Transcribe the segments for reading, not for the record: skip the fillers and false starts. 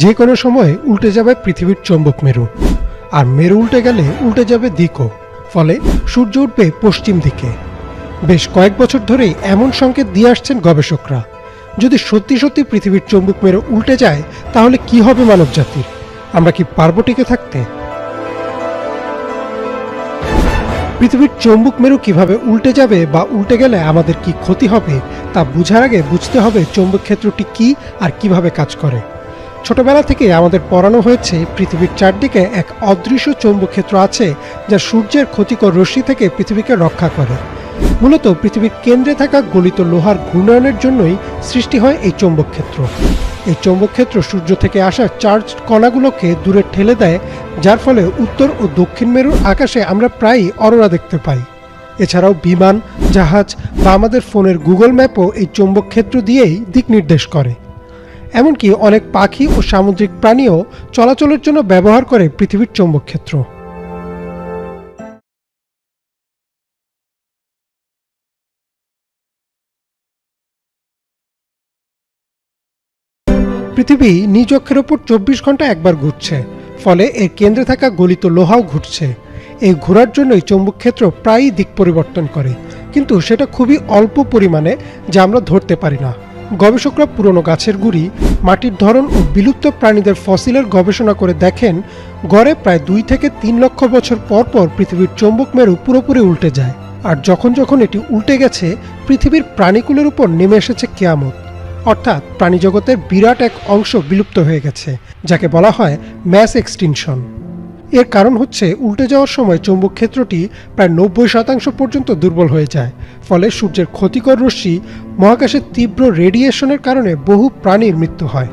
যে কোনো সময় উল্টে যাবে পৃথিবীর চৌম্বক মেরু, আর মেরু উল্টে গেলে উল্টে যাবে দিকও। ফলে সূর্য উঠবে পশ্চিম দিকে। বেশ কয়েক বছর ধরেই এমন সংকেত দিয়ে আসছেন গবেষকরা। যদি সত্যি সত্যি পৃথিবীর চৌম্বক মেরু উল্টে যায় তাহলে কি হবে মানব জাতির? আমরা কি পারব টিকে থাকতে? পৃথিবীর চৌম্বক মেরু কিভাবে উল্টে যাবে বা উল্টে গেলে আমাদের কি ক্ষতি হবে তা বোঝার আগে বুঝতে হবে চৌম্বক ক্ষেত্রটি কি আর কিভাবে কাজ করে। ছোটবেলা থেকে আমাদের পড়ানো হয়েছে পৃথিবীর চারদিকে এক অদৃশ্য চৌম্বক ক্ষেত্র আছে যা সূর্যের ক্ষতিকর রশ্মি থেকে পৃথিবীকে রক্ষা করে। মূলত পৃথিবীর কেন্দ্রে থাকা গলিত লোহার ঘূর্ণয়নের জন্যই সৃষ্টি হয় এই চৌম্বক ক্ষেত্র। এই চৌম্বক ক্ষেত্র সূর্য থেকে আসা চার্জ কণাগুলোকে দূরে ঠেলে দেয়, যার ফলে উত্তর ও দক্ষিণ মেরুর আকাশে আমরা প্রায়ই অরোরা দেখতে পাই। এছাড়াও বিমান, জাহাজ বা আমাদের ফোনের গুগল ম্যাপও এই চৌম্বক ক্ষেত্র দিয়েই দিক নির্দেশ করে। এমনকি অনেক পাখি ও সামুদ্রিক প্রাণীও চলাচলের জন্য ব্যবহার করে পৃথিবীর চৌম্বক ক্ষেত্র। পৃথিবী নিজ অক্ষের ওপর 24 ঘন্টা একবার ঘুরছে, ফলে এর কেন্দ্রে থাকা গলিত লোহাও ঘুরছে। এই ঘোরার জন্যই চৌম্বক ক্ষেত্র প্রায়ই দিক পরিবর্তন করে, কিন্তু সেটা খুবই অল্প পরিমাণে, যা আমরা ধরতে পারি না। গবেষকরা পুরনো গাছের গুঁড়ি, মাটির ধরন ও বিলুপ্ত প্রাণীদের ফসিলের গবেষণা করে দেখেন গড়ে প্রায় 2 থেকে 3 লক্ষ বছর পর পর পৃথিবীর চৌম্বক মেরু পুরোপুরি উল্টে যায়। আর যখন যখন এটি উল্টে গেছে, পৃথিবীর প্রাণীকুলের উপর নেমে এসেছে কিয়ামত। অর্থাৎ প্রাণীজগতের বিরাট এক অংশ বিলুপ্ত হয়ে গেছে, যাকে বলা হয় ম্যাস এক্সটিনশন। এর কারণ হচ্ছে উল্টে যাওয়ার সময় চৌম্বক ক্ষেত্রটি প্রায় 90% পর্যন্ত দুর্বল হয়ে যায়। ফলে সূর্যের ক্ষতিকর রশ্মি, মহাকাশের তীব্র রেডিয়েশনের কারণে বহু প্রাণীর মৃত্যু হয়।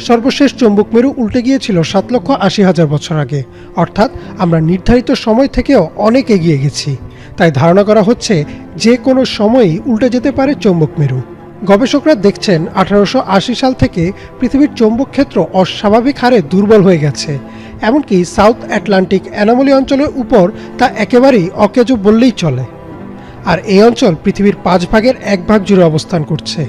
সর্বশেষ চৌম্বক মেরু উল্টে গিয়েছিল 7,80,000 বছর আগে, অর্থাৎ আমরা নির্ধারিত সময় থেকেও অনেক এগিয়ে গেছি। তাই ধারণা করা হচ্ছে যে কোনো সময়ই উল্টে যেতে পারে চৌম্বক মেরু। গবেষকরা দেখছেন 1880 সাল থেকে পৃথিবীর চৌম্বক ক্ষেত্র অস্বাভাবিক হারে দুর্বল হয়ে গেছে। এমনকি সাউথ আটলান্টিক অ্যানোমালি অঞ্চলের উপর তা একেবারেই অকেজো বললেই চলে। আর এই অঞ্চল পৃথিবীর 5 ভাগের 1 ভাগ জুড়ে অবস্থান করছে।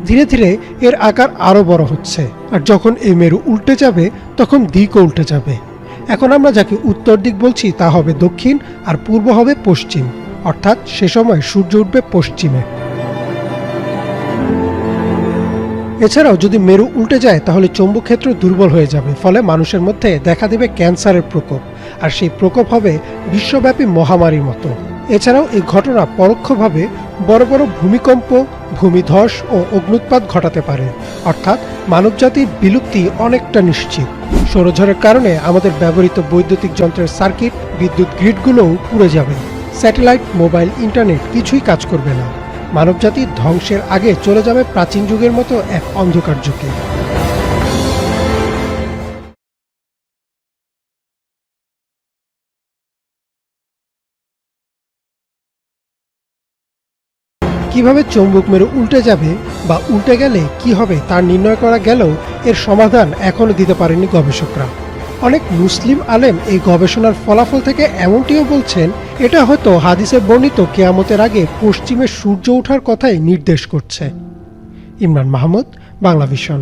ধীরে ধীরে এর আকার আরও বড় হচ্ছে, আর যখন এই মেরু উল্টে যাবে তখন দিকও উল্টে যাবে। এখন আমরা যাকে উত্তর দিক বলছি তা হবে দক্ষিণ, আর পূর্ব হবে পশ্চিম, অর্থাৎ সে সময় সূর্য উঠবে পশ্চিমে। এছাড়াও যদি মেরু উল্টে যায় তাহলে চৌম্বক ক্ষেত্র দুর্বল হয়ে যাবে, ফলে মানুষের মধ্যে দেখা দেবে ক্যান্সারের প্রকোপ, আর সেই প্রকোপ হবে বিশ্বব্যাপী মহামারীর মতো। এছাড়াও এই ঘটনা পরোক্ষভাবে বড় বড় ভূমিকম্প, ভূমিধস ও অগ্ন্যুৎপাত ঘটাতে পারে, অর্থাৎ মানবজাতির বিলুপ্তি অনেকটা নিশ্চিত। সৌরঝড়ের কারণে আমাদের ব্যবহৃত বৈদ্যুতিক যন্ত্রের সার্কিট, বিদ্যুৎ গ্রিডগুলোও পুড়ে যাবে। স্যাটেলাইট, মোবাইল, ইন্টারনেট কিছুই কাজ করবে না। মানবজাতি ধ্বংসের আগে চলে যাবে প্রাচীন যুগের মতো এক অন্ধকার যুগে। কিভাবে চৌম্বক মেরু উল্টে যাবে বা উল্টে গেলে কি হবে তা নির্ণয় করা গেলেও এর সমাধান এখনো দিতে পারেনি গবেষকরা। অনেক মুসলিম আলেম এই গবেষণার ফলাফল থেকে এমনটিও বলছেন, এটা হয়তো হাদিসে বর্ণিত কিয়ামতের আগে পশ্চিমে সূর্য ওঠার কথাই নির্দেশ করছে। ইমরান মাহমুদ, বাংলা ভিশন।